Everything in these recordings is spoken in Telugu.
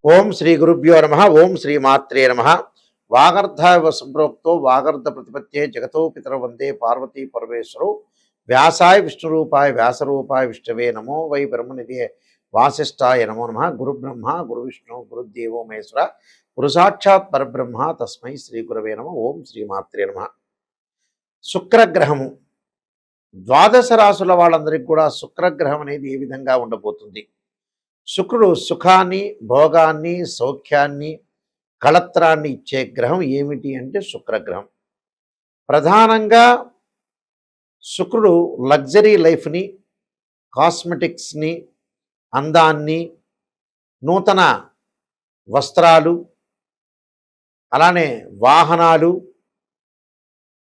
ఓం శ్రీ గురుభ్యో నమ. ఓం శ్రీ మాత్రే నమ. వాగర్ధావ సంప్రోక్తో వాగర్ధ ప్రతిపత్తే జగతో పితర వందే పార్వతీ పరమేశ్వరు. వ్యాసాయ విష్ణురూపాయ వ్యాసరూపాయ విష్ణవే నమో వై బ్రహ్మనిధే వాసిష్ఠాయ నమో నమ. గురుబ్రహ్మ గురు విష్ణు గురుదేవో మహేశ్వర గురు సాక్షాత్ పరబ్రహ్మ తస్మై శ్రీ గురవే నమ. ఓం శ్రీ మాత్రే నమ. శుక్రగ్రహము ద్వాదశ రాశుల వాళ్ళందరికీ కూడా శుక్రగ్రహం అనేది ఏ విధంగా ఉండబోతుంది? శుక్రుడు సుఖాన్ని, భోగాన్ని, సౌఖ్యాన్ని, కళత్రాన్ని ఇచ్చే గ్రహం ఏమిటి అంటే శుక్రగ్రహం. ప్రధానంగా శుక్రుడు లగ్జరీ లైఫ్ని, కాస్మెటిక్స్ని, అందాన్ని, నూతన వస్త్రాలు, అలానే వాహనాలు,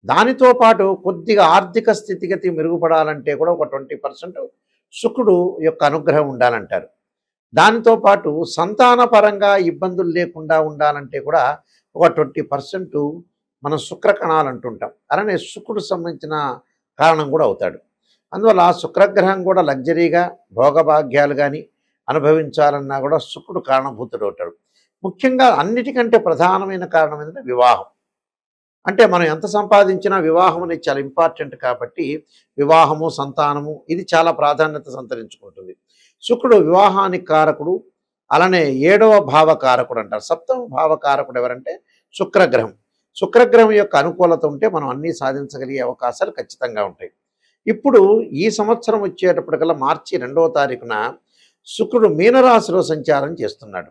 దానితో పాటు కొద్దిగా ఆర్థిక స్థితిగతి మెరుగుపడాలంటే కూడా ఒక 20% శుక్రుడు యొక్క అనుగ్రహం ఉండాలంటారు. దానితో పాటు సంతానపరంగా ఇబ్బందులు లేకుండా ఉండాలంటే కూడా ఒక 20% మనం శుక్రకణాలు అంటుంటాం. అలానే శుక్రుడు సంబంధించిన కారణం కూడా అవుతాడు. అందువల్ల శుక్రగ్రహం కూడా లగ్జరీగా భోగభాగ్యాలు కానీ అనుభవించాలన్నా కూడా శుక్రుడు కారణభూతుడు అవుతాడు. ముఖ్యంగా అన్నిటికంటే ప్రధానమైన కారణం ఏంటంటే వివాహం. అంటే మనం ఎంత సంపాదించినా వివాహం అనేది చాలా ఇంపార్టెంట్ కాబట్టి వివాహము, సంతానము ఇది చాలా ప్రాధాన్యత సంతరించుకుంటుంది. శుక్రుడు వివాహానికి కారకుడు, అలానే 7వ భావకారకుడు అంటారు. 7వ భావకారకుడు ఎవరంటే శుక్రగ్రహం. శుక్రగ్రహం యొక్క అనుకూలత ఉంటే మనం అన్నీ సాధించగలిగే అవకాశాలు ఖచ్చితంగా ఉంటాయి. ఇప్పుడు ఈ సంవత్సరం వచ్చేటప్పటికల్లా మార్చి 2వ తారీఖున శుక్రుడు మీనరాశిలో సంచారం చేస్తున్నాడు.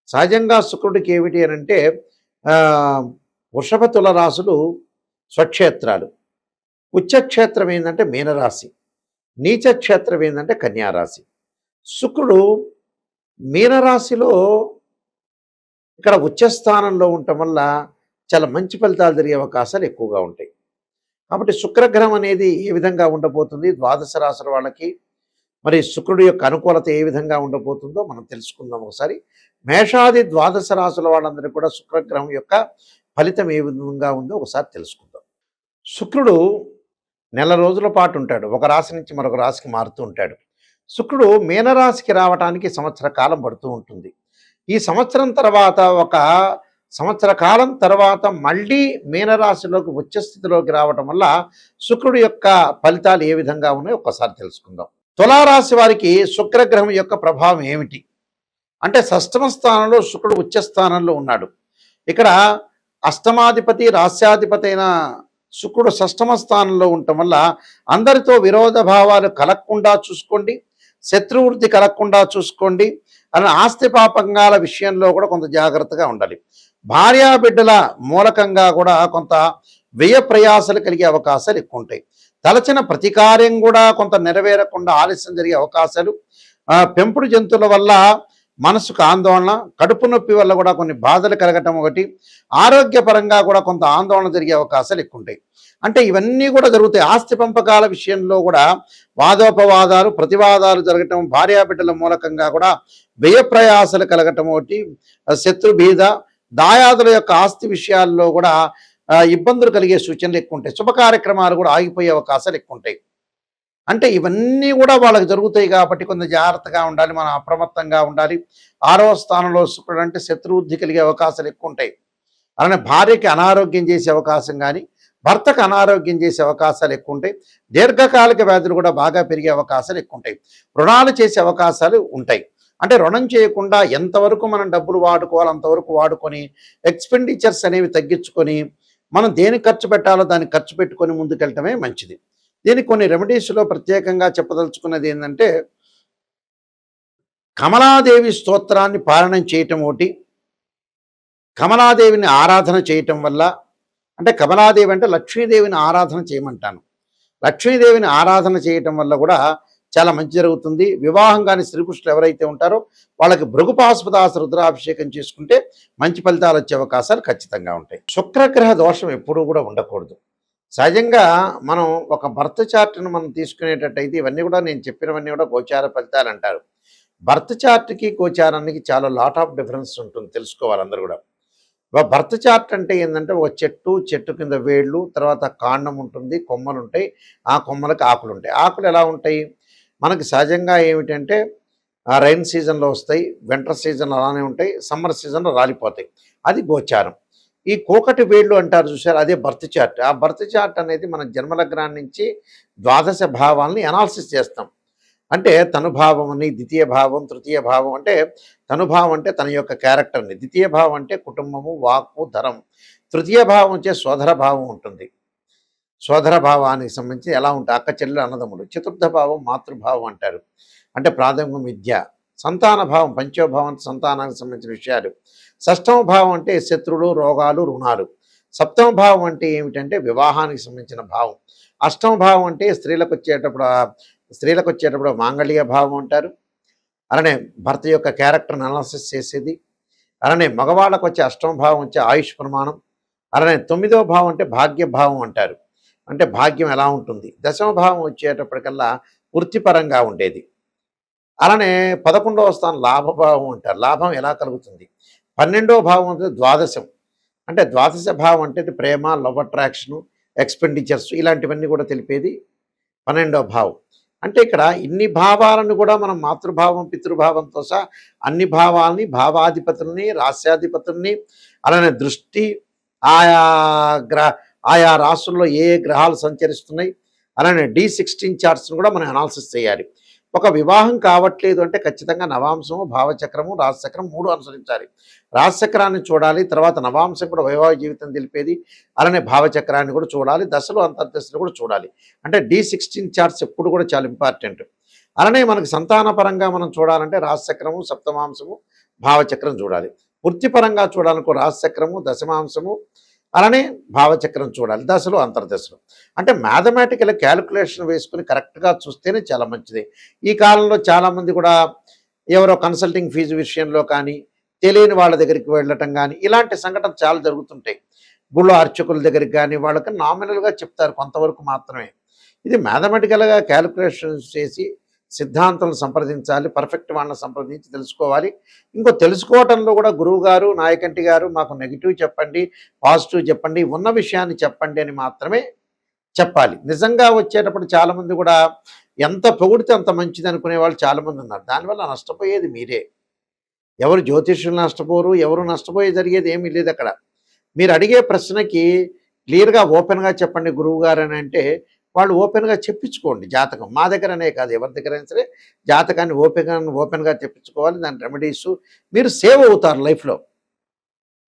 సహజంగా శుక్రుడికి ఏమిటి అని అంటే వృషభ తుల రాశులు స్వక్షేత్రాలు. ఉచ్చక్షేత్రం ఏంటంటే మీనరాశి, నీచక్షేత్రం ఏంటంటే కన్యారాశి. శుక్రుడు మీనరాశిలో ఇక్కడ ఉచ్చస్థానంలో ఉండటం వల్ల చాలా మంచి ఫలితాలు జరిగే అవకాశాలు ఎక్కువగా ఉంటాయి. కాబట్టి శుక్రగ్రహం అనేది ఏ విధంగా ఉండబోతుంది, ద్వాదశ రాశుల వాళ్ళకి మరి శుక్రుడి యొక్క అనుకూలత ఏ విధంగా ఉండబోతుందో మనం తెలుసుకుందాం ఒకసారి. మేషాది ద్వాదశ రాశుల వాళ్ళందరికీ కూడా శుక్రగ్రహం యొక్క ఫలితం ఏ విధంగా ఉందో ఒకసారి తెలుసుకుందాం. శుక్రుడు నెల రోజుల పాటు ఉంటాడు, ఒక రాశి నుంచి మరొక రాశికి మారుతూ ఉంటాడు. శుక్రుడు మీనరాశికి రావడానికి సంవత్సర కాలం పడుతూ ఉంటుంది. ఈ సంవత్సరం తర్వాత ఒక సంవత్సర కాలం తర్వాత మళ్ళీ మీనరాశిలోకి ఉచ్చస్థితిలోకి రావటం వల్ల శుక్రుడు యొక్క ఫలితాలు ఏ విధంగా ఉన్నాయో ఒకసారి తెలుసుకుందాం. తులారాశి వారికి శుక్రగ్రహం యొక్క ప్రభావం ఏమిటి అంటే షష్టమ స్థానంలో శుక్రుడు ఉచ్చస్థానంలో ఉన్నాడు. ఇక్కడ అష్టమాధిపతి రాస్యాధిపతి అయిన శుక్రుడు షష్టమ స్థానంలో ఉండటం వల్ల అందరితో విరోధ భావాలు కలగకుండా చూసుకోండి, శత్రువృద్ధి కలగకుండా చూసుకోండి. అలా ఆస్తి పాపంగాల విషయంలో కూడా కొంత జాగ్రత్తగా ఉండాలి. భార్యా బిడ్డల మూలకంగా కూడా కొంత వ్యయ ప్రయాసాలు కలిగే అవకాశాలు ఎక్కువ ఉంటాయి. తలచిన ప్రతి కార్యం కూడా కొంత నెరవేరకుండా ఆలస్యం జరిగే అవకాశాలు, పెంపుడు జంతువుల వల్ల మనసుకు ఆందోళన, కడుపు నొప్పి వల్ల కూడా కొన్ని బాధలు కలగటం ఒకటి, ఆరోగ్యపరంగా కూడా కొంత ఆందోళన జరిగే అవకాశాలు ఎక్కువ ఉంటాయి. అంటే ఇవన్నీ కూడా జరుగుతాయి. ఆస్తి పంపకాల విషయంలో కూడా వాదోపవాదాలు, ప్రతివాదాలు జరగటం, భార్యాబిడ్డల మూలకంగా కూడా వ్యయ ప్రయాసాలు కలగటం ఒకటి, శత్రుభీద, దాయాదుల యొక్క ఆస్తి విషయాల్లో కూడా ఇబ్బందులు కలిగే సూచనలు ఎక్కువ ఉంటాయి. శుభ కార్యక్రమాలు కూడా ఆగిపోయే అవకాశాలు ఎక్కువ ఉంటాయి. అంటే ఇవన్నీ కూడా వాళ్ళకి జరుగుతాయి కాబట్టి కొంత జాగ్రత్తగా ఉండాలి, మనం అప్రమత్తంగా ఉండాలి. 6వ స్థానంలో శుక్రుడు అంటే శత్రువృద్ధి కలిగే అవకాశాలు ఎక్కువ ఉంటాయి. అలానే భార్యకి అనారోగ్యం చేసే అవకాశం కానీ, భర్తకు అనారోగ్యం చేసే అవకాశాలు ఎక్కువ ఉంటాయి. దీర్ఘకాలిక వ్యాధులు కూడా బాగా పెరిగే అవకాశాలు ఎక్కువ ఉంటాయి. రుణాలు చేసే అవకాశాలు ఉంటాయి. అంటే రుణం చేయకుండా ఎంతవరకు మనం డబ్బులు వాడుకోవాలో అంతవరకు వాడుకొని ఎక్స్పెండిచర్స్ అనేవి తగ్గించుకొని మనం దేనికి ఖర్చు పెట్టాలో దానికి ఖర్చు పెట్టుకొని ముందుకెళ్ళటమే మంచిది. దీనికి కొన్ని రెమెడీస్లో ప్రత్యేకంగా చెప్పదలుచుకున్నది ఏంటంటే కమలాదేవి స్తోత్రాన్ని పారాయణం చేయటం ఒకటి, కమలాదేవిని ఆరాధన చేయటం వల్ల, అంటే కమలాదేవి అంటే లక్ష్మీదేవిని ఆరాధన చేయమంటాను. లక్ష్మీదేవిని ఆరాధన చేయటం వల్ల కూడా చాలా మంచి జరుగుతుంది. వివాహం కాని శ్రీకృష్ణులు ఎవరైతే ఉంటారో వాళ్ళకి భృగుపాశుపదాస రుద్రాభిషేకం చేసుకుంటే మంచి ఫలితాలు వచ్చే అవకాశాలు ఖచ్చితంగా ఉంటాయి. శుక్రగ్రహ దోషం ఎప్పుడూ కూడా ఉండకూడదు. సహజంగా మనం ఒక బర్త్ చార్ట్ను మనం తీసుకునేటట్టయితే ఇవన్నీ కూడా నేను చెప్పినవన్నీ కూడా గోచార ఫలితాలు అంటారు. బర్త్ చార్ట్కి గోచారానికి చాలా లాట్ ఆఫ్ డిఫరెన్స్ ఉంటుంది, తెలుసుకోవాలి అందరూ కూడా. బర్త్ చార్ట్ అంటే ఏంటంటే ఒక చెట్టు కింద వేళ్ళు, తర్వాత కాండం ఉంటుంది, కొమ్మలు ఉంటాయి, ఆ కొమ్మలకు ఆకులు ఉంటాయి. ఆకులు ఎలా ఉంటాయి మనకి సహజంగా ఏమిటంటే రైన్ సీజన్లో వస్తాయి, వింటర్ సీజన్ అలానే ఉంటాయి, సమ్మర్ సీజన్లో రాలిపోతాయి. అది గోచారం. ఈ కోకటి వేళ్ళు అంటారు చూసారు, అదే బర్త్ చార్ట్. ఆ బర్త్ చార్ట్ అనేది మన జన్మలగ్నాన్ని నుంచి ద్వాదశ భావాల్ని అనాలిసిస్ చేస్తాం. అంటే తనుభావం అని, ద్వితీయ భావం, తృతీయ భావం. అంటే తనుభావం అంటే తన యొక్క క్యారెక్టర్ని, ద్వితీయ భావం అంటే కుటుంబము, వాక్కు, ధరం, తృతీయ భావం వచ్చే సోదర భావం ఉంటుంది. సోదర భావానికి సంబంధించి ఎలా ఉంటాయి, అక్క చెల్లెలు అన్నదమ్ములు. చతుర్థ భావం మాతృభావం అంటారు, అంటే ప్రాథమిక విద్య. సంతాన భావం పంచోభావం, సంతానానికి సంబంధించిన విషయాలు. షష్టమ భావం అంటే శత్రువులు, రోగాలు, రుణాలు. సప్తమ భావం అంటే ఏమిటంటే వివాహానికి సంబంధించిన భావం. అష్టమ భావం అంటే స్త్రీలకు వచ్చేటప్పుడు మాంగళ్య భావం అంటారు. అలానే భర్త యొక్క క్యారెక్టర్ని అనాలిసిస్ చేసేది. అలానే మగవాళ్ళకు వచ్చే అష్టమ భావం వచ్చే ఆయుష్ ప్రమాణం. అలానే తొమ్మిదవ భావం అంటే భాగ్య భావం అంటారు, అంటే భాగ్యం ఎలా ఉంటుంది. దశమ భావం వచ్చేటప్పటికల్లా వృత్తిపరంగా ఉండేది. అలానే 11వ స్థానం లాభభావం అంటారు, లాభం ఎలా కలుగుతుంది. 12వ భావం అంటే ద్వాదశం, అంటే ద్వాదశ భావం అంటే ప్రేమ, లవ్ అట్రాక్షను, ఎక్స్పెండిచర్స్ ఇలాంటివన్నీ కూడా తెలిపేది 12వ భావం. అంటే ఇక్కడ ఇన్ని భావాలను కూడా మనం మాతృభావం, పితృభావంతో సహా అన్ని భావాలని, భావాధిపతుల్ని, రాస్యాధిపతుల్ని, అలానే దృష్టి, ఆయా ఆయా రాసుల్లో ఏ గ్రహాలు సంచరిస్తున్నాయి, అలానే D16 చార్ట్స్ను కూడా మనం అనాలిసిస్ చేయాలి. ఒక వివాహం కావట్లేదు అంటే ఖచ్చితంగా నవాంశము, భావచక్రము, రాశిచక్రం 3 అనుసరించాలి. రాశిచక్రాన్ని చూడాలి, తర్వాత నవాంశం కూడా వైవాహిక జీవితం తెలిపేది, అలానే భావచక్రాన్ని కూడా చూడాలి, దశలు అంతర్దశలు కూడా చూడాలి. అంటే D16 చార్ట్స్ ఎప్పుడు కూడా చాలా ఇంపార్టెంట్. అలానే మనకు సంతానపరంగా మనం చూడాలంటే రాశిచక్రము, సప్తమాంశము, భావచక్రం చూడాలి. వృత్తిపరంగా చూడాలనుకో రాశిచక్రము, దశమాంశము, అలానే భావచక్రం చూడాలి, దశలు అంతర్దశలు. అంటే మ్యాథమెటికల్ క్యాలిక్యులేషన్ వేసుకుని కరెక్ట్గా చూస్తేనే చాలా మంచిది. ఈ కాలంలో చాలామంది కూడా ఎవరో కన్సల్టింగ్ ఫీజు విషయంలో కానీ, తెలియని వాళ్ళ దగ్గరికి వెళ్ళటం కానీ, ఇలాంటి సంఘటన చాలా జరుగుతుంటాయి. గుళ్ళో అర్చకుల దగ్గరికి కానీ వాళ్ళకి నామినల్గా చెప్తారు కొంతవరకు మాత్రమే. ఇది మ్యాథమెటికల్గా క్యాలిక్యులేషన్ చేసి సిద్ధాంతాలను సంప్రదించాలి, పర్ఫెక్ట్ వాళ్ళని సంప్రదించి తెలుసుకోవాలి. ఇంకో తెలుసుకోవటంలో కూడా గురువుగారు, నాయకంటి గారు మాకు నెగిటివ్ చెప్పండి, పాజిటివ్ చెప్పండి, ఉన్న విషయాన్ని చెప్పండి అని మాత్రమే చెప్పాలి. నిజంగా వచ్చేటప్పుడు చాలామంది కూడా ఎంత పొగిడితే అంత మంచిది అనుకునే వాళ్ళు చాలామంది ఉన్నారు. దానివల్ల నష్టపోయేది మీరే. ఎవరు జ్యోతిష్యులు నష్టపోరు, ఎవరు నష్టపోయే జరిగేది ఏమీ లేదు అక్కడ. మీరు అడిగే ప్రశ్నకి క్లియర్గా ఓపెన్గా చెప్పండి గురువుగారు అని అంటే వాళ్ళు ఓపెన్గా చెప్పించుకోండి జాతకం. మా దగ్గరనే కాదు, ఎవరి దగ్గరైనా సరే జాతకాన్ని ఓపెన్గా చెప్పించుకోవాలి. దాని రెమెడీస్ మీరు సేవ్ అవుతారు లైఫ్లో.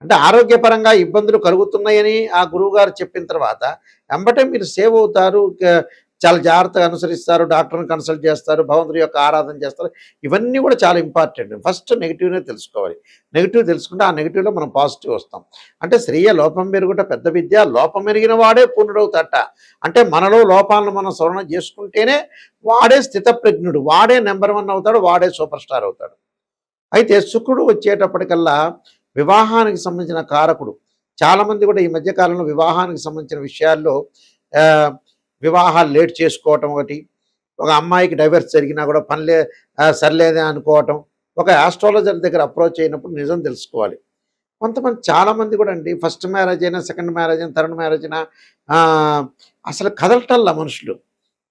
అంటే ఆరోగ్యపరంగా ఇబ్బందులు కలుగుతున్నాయని ఆ గురువుగారు చెప్పిన తర్వాత వెంబటే మీరు సేవ్ అవుతారు. చాలా జాగ్రత్తగా అనుసరిస్తారు, డాక్టర్ని కన్సల్ట్ చేస్తారు, భగవంతుడి యొక్క ఆరాధన చేస్తారు. ఇవన్నీ కూడా చాలా ఇంపార్టెంట్. ఫస్ట్ నెగిటివ్నే తెలుసుకోవాలి. నెగిటివ్ తెలుసుకుంటే ఆ నెగిటివ్లో మనం పాజిటివ్ వస్తాం. అంటే శ్రేయ లోపం మెరుగుట పెద్ద విద్య, లోపం మెరిగిన వాడే పూర్ణుడవుతాట. అంటే మనలో లోపాలను మనం సవరణ చేసుకుంటేనే వాడే స్థితప్రజ్ఞుడు, వాడే నెంబర్ 1 అవుతాడు, వాడే సూపర్ స్టార్ అవుతాడు. అయితే శుక్రుడు వచ్చేటప్పటికల్లా వివాహానికి సంబంధించిన కారకుడు. చాలామంది కూడా ఈ మధ్యకాలంలో వివాహానికి సంబంధించిన విషయాల్లో వివాహాలు లేట్ చేసుకోవటం ఒకటి, ఒక అమ్మాయికి డైవర్స్ జరిగినా కూడా సరిలేదే అనుకోవటం, ఒక ఆస్ట్రాలజర్ దగ్గర అప్రోచ్ అయినప్పుడు నిజం తెలుసుకోవాలి. కొంతమంది చాలామంది కూడా అండి ఫస్ట్ మ్యారేజ్ అయినా, సెకండ్ మ్యారేజ్ అయినా, థర్డ్ మ్యారేజ్ అయినా అసలు కదలటల్లా మనుషులు.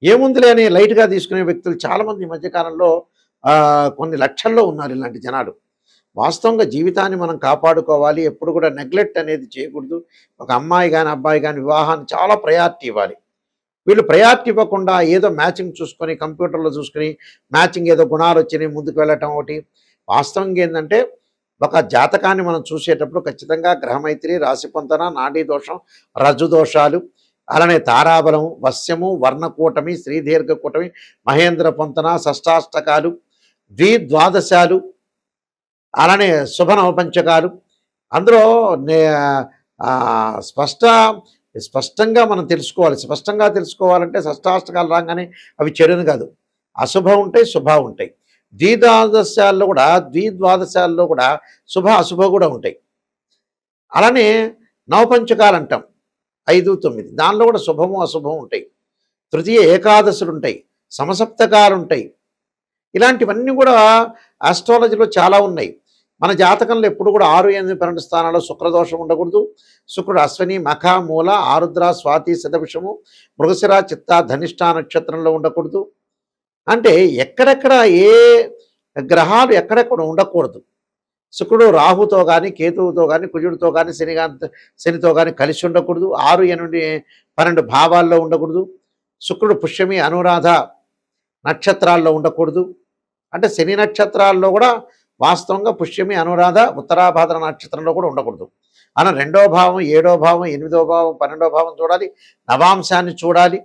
ఏముందిలే అని లైట్గా తీసుకునే వ్యక్తులు చాలామంది ఈ మధ్యకాలంలో కొన్ని లక్షల్లో ఉన్నారు ఇలాంటి జనాలు. వాస్తవంగా జీవితాన్ని మనం కాపాడుకోవాలి, ఎప్పుడు కూడా నెగ్లెక్ట్ అనేది చేయకూడదు. ఒక అమ్మాయి కానీ అబ్బాయి కానీ వివాహాన్ని చాలా ప్రయారిటీ ఇవ్వాలి. వీళ్ళు ప్రయారిటీ ఇవ్వకుండా ఏదో మ్యాచింగ్ చూసుకొని కంప్యూటర్లో చూసుకొని మ్యాచింగ్ ఏదో గుణాలు వచ్చినాయి ముందుకు వెళ్ళటం ఒకటి. వాస్తవంగా ఏంటంటే ఒక జాతకాన్ని మనం చూసేటప్పుడు ఖచ్చితంగా గ్రహమైత్రి, రాశి పొంతన, నాడీ దోషం, రజ్జు దోషాలు, అలానే తారాబలం, వశ్యము, వర్ణకూటమి, శ్రీదీర్ఘ కూటమి, మహేంద్ర పొంతన, షష్టాష్టకాలు, ద్వాదశాలు, అలానే శుభ నవపంచకాలు, అందులో స్పష్టంగా మనం తెలుసుకోవాలి. స్పష్టంగా తెలుసుకోవాలంటే షష్టాష్టకాలు రాగానే అవి చెడుని కాదు, అశుభం ఉంటాయి, శుభ ఉంటాయి. ద్విద్వాదశాల్లో కూడా శుభ అశుభ కూడా ఉంటాయి. అలానే నవపంచకాలు అంటాం 5, 9, దానిలో కూడా శుభము అశుభం ఉంటాయి. తృతీయ ఏకాదశులు ఉంటాయి, సమసప్తకాలు ఉంటాయి. ఇలాంటివన్నీ కూడా ఆస్ట్రాలజీలో చాలా ఉన్నాయి. మన జాతకంలో ఎప్పుడు కూడా 6, 8, 12 స్థానాల్లో శుక్రదోషం ఉండకూడదు. శుక్రుడు అశ్విని, మఖ, మూల, ఆరుద్ర, స్వాతి, శతభిషము, మృగశిర, చిత్త, ధనిష్ట నక్షత్రంలో ఉండకూడదు. అంటే ఎక్కడెక్కడ ఏ గ్రహాలు ఎక్కడెక్కడ ఉండకూడదు. శుక్రుడు రాహుతో కానీ, కేతువుతో కానీ, కుజుడితో కానీ, శనితో కానీ కలిసి ఉండకూడదు. 6, 8, 12 భావాల్లో ఉండకూడదు. శుక్రుడు పుష్యమి, అనురాధ నక్షత్రాల్లో ఉండకూడదు. అంటే శని నక్షత్రాల్లో కూడా వాస్తవంగా పుష్యమి, అనురాధ, ఉత్తరాభాద్ర నక్షత్రంలో కూడా ఉండకూడదు. అలా 2వ భావం, 7వ భావం, 8వ భావం, 12వ భావం చూడాలి. నవాంశాన్ని చూడాలి.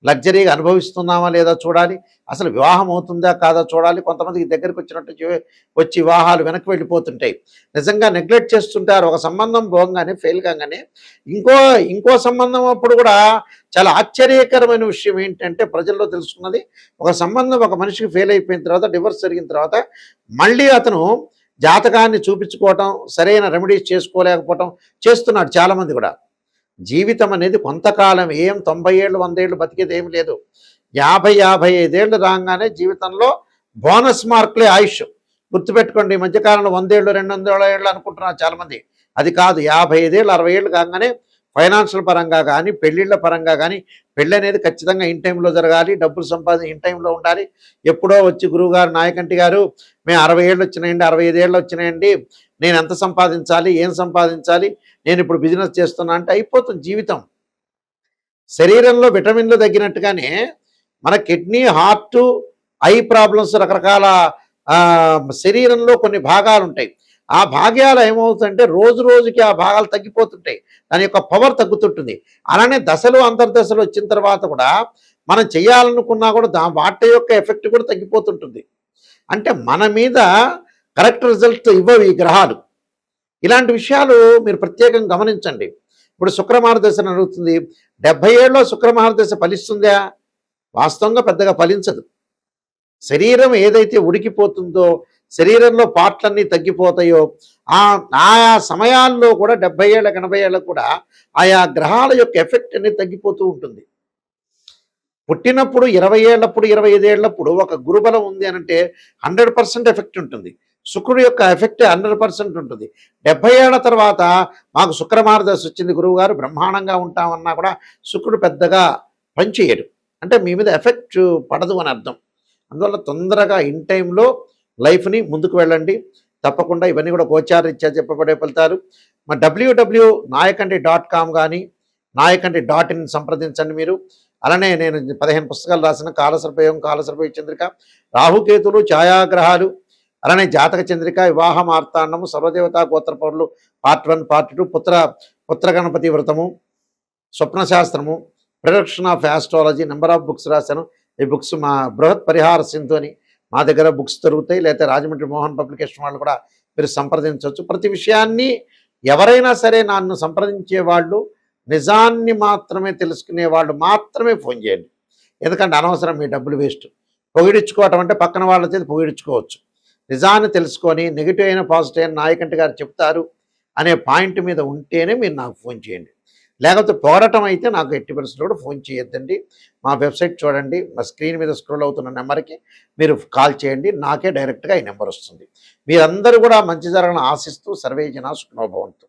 లగ్జరీగా అనుభవిస్తున్నామా లేదా చూడాలి. అసలు వివాహం అవుతుందా కాదా చూడాలి. కొంతమందికి దగ్గరికి వచ్చినట్టు వచ్చి వివాహాలు వెనక్కి వెళ్ళిపోతుంటాయి. నిజంగా నెగ్లెక్ట్ చేస్తుంటారు. ఒక సంబంధం పోగానే ఫెయిల్ కాగానే ఇంకో సంబంధం అప్పుడు కూడా చాలా ఆశ్చర్యకరమైన విషయం ఏంటంటే ప్రజల్లో తెలుసుకున్నది, ఒక సంబంధం ఒక మనిషికి ఫెయిల్ అయిపోయిన తర్వాత, డివోర్స్ జరిగిన తర్వాత మళ్ళీ అతను జాతకాన్ని చూపించుకోవటం, సరైన రెమెడీస్ చేసుకోలేకపోవటం చేస్తున్నాడు చాలామంది కూడా. జీవితం అనేది కొంతకాలం, 90 ఏళ్ళు 100 ఏళ్ళు బతికేది ఏమి లేదు. 50-55 ఏళ్ళు రాగానే జీవితంలో బోనస్ మార్కులే ఆయుష్. గుర్తుపెట్టుకోండి. ఈ మధ్యకాలంలో 100 ఏళ్ళు 200 ఏళ్ళు అనుకుంటున్నారు చాలామంది. అది కాదు. 55 ఏళ్ళు 60 ఏళ్ళు కాగానే ఫైనాన్షియల్ పరంగా కానీ, పెళ్ళిళ్ళ పరంగా కానీ, పెళ్ళి అనేది ఖచ్చితంగా ఇన్ టైంలో జరగాలి. డబ్బులు ఇన్ టైంలో ఉండాలి. ఎప్పుడో వచ్చి గురువుగారు, నాయకంటి గారు, మేము 60 ఏళ్ళు వచ్చినాయండి, 65 ఏళ్ళు వచ్చినాయండి, నేను ఎంత సంపాదించాలి, ఏం సంపాదించాలి, నేను ఇప్పుడు బిజినెస్ చేస్తున్నా అంటే అయిపోతుంది జీవితం. శరీరంలో విటమిన్లు తగ్గినట్టుగానే మన కిడ్నీ, హార్ట్, ఐ ప్రాబ్లమ్స్, రకరకాల శరీరంలో కొన్ని భాగాలు ఉంటాయి. ఆ భాగాలు ఏమవుతుందంటే రోజు రోజుకి ఆ భాగాలు తగ్గిపోతుంటాయి. దాని యొక్క పవర్ తగ్గుతుంటుంది. అలానే దశలు, అంతర్దశలు వచ్చిన తర్వాత కూడా మనం చేయాలనుకున్నా కూడా వాటి యొక్క ఎఫెక్ట్ కూడా తగ్గిపోతుంటుంది. అంటే మన మీద కరెక్ట్ రిజల్ట్ ఇవ్వవు ఈ గ్రహాలు. ఇలాంటి విషయాలు మీరు ప్రత్యేకంగా గమనించండి. ఇప్పుడు శుక్రమహారదశ నడుస్తుంది. 70 ఏళ్ళలో శుక్రమహారదశ ఫలిస్తుందా? వాస్తవంగా పెద్దగా ఫలించదు. శరీరం ఏదైతే ఉడికిపోతుందో, శరీరంలో పార్ట్లన్నీ తగ్గిపోతాయో, ఆయా సమయాల్లో కూడా 70 ఏళ్ళకి 80 ఏళ్ళకు కూడా ఆయా గ్రహాల యొక్క ఎఫెక్ట్ అనేది తగ్గిపోతూ ఉంటుంది. పుట్టినప్పుడు 20 ఏళ్ళప్పుడు 25 ఏళ్ళప్పుడు ఒక గురుబలం ఉంది అనంటే 100% ఎఫెక్ట్ ఉంటుంది. శుక్రుడు యొక్క ఎఫెక్ట్ 100% ఉంటుంది. 70 ఏళ్ల తర్వాత మాకు శుక్రమహారదశ వచ్చింది గురువుగారు, బ్రహ్మాండంగా ఉంటామన్నా కూడా శుక్రుడు పెద్దగా పనిచేయడు. అంటే మీ మీద ఎఫెక్ట్ పడదు అని అర్థం. అందువల్ల తొందరగా ఇన్ టైంలో లైఫ్ని ముందుకు వెళ్ళండి. తప్పకుండా ఇవన్నీ కూడా గోచారరీత్యా చెప్పబడే ఫలితాలు. మా www.nayakanti.com కానీ nayakanti.in సంప్రదించండి మీరు. అలానే నేను 15 పుస్తకాలు రాసిన కాలసర్పయోగం, కాలసర్పయోగ చంద్రిక, రాహుకేతులు, ఛాయాగ్రహాలు, అలానే జాతక చంద్రిక, వివాహ మార్తాండము, సర్వదేవతా గోత్ర పౌరులు పార్ట్ 1, పార్ట్ 2, పుత్ర గణపతి వ్రతము, స్వప్నశాస్త్రము, production of astrology, number of books రాశాను. ఈ బుక్స్ మా బృహత్ పరిహార సింధు అని మా దగ్గర బుక్స్ దొరుకుతాయి. లేకపోతే రాజమండ్రి మోహన్ పబ్లికేషన్ వాళ్ళు కూడా మీరు సంప్రదించవచ్చు. ప్రతి విషయాన్ని ఎవరైనా సరే నన్ను సంప్రదించే వాళ్ళు నిజాన్ని మాత్రమే తెలుసుకునే వాళ్ళు మాత్రమే ఫోన్ చేయండి. ఎందుకంటే అనవసరం మీ డబ్బులు వేస్ట్. పొగిడించుకోవటం అంటే పక్కన వాళ్ళ చేతి పొగిడించుకోవచ్చు. నిజాన్ని తెలుసుకొని నెగిటివ్ అయిన పాజిటివ్ అయిన నాయకంటి గారు చెప్తారు అనే పాయింట్ మీద ఉంటేనే మీరు నాకు ఫోన్ చేయండి. లేకపోతే పోరాటం అయితే నాకు ఎట్టి పరిస్థితుల్లో కూడా ఫోన్ చేయొద్దండి. మా వెబ్సైట్ చూడండి. మా స్క్రీన్ మీద స్క్రోల్ అవుతున్న నెంబర్కి మీరు కాల్ చేయండి. నాకే డైరెక్ట్గా ఈ నెంబర్ వస్తుంది. మీరందరూ కూడా మంచి జరగని ఆశిస్తూ సర్వే జనా సుఖినో భవంతు.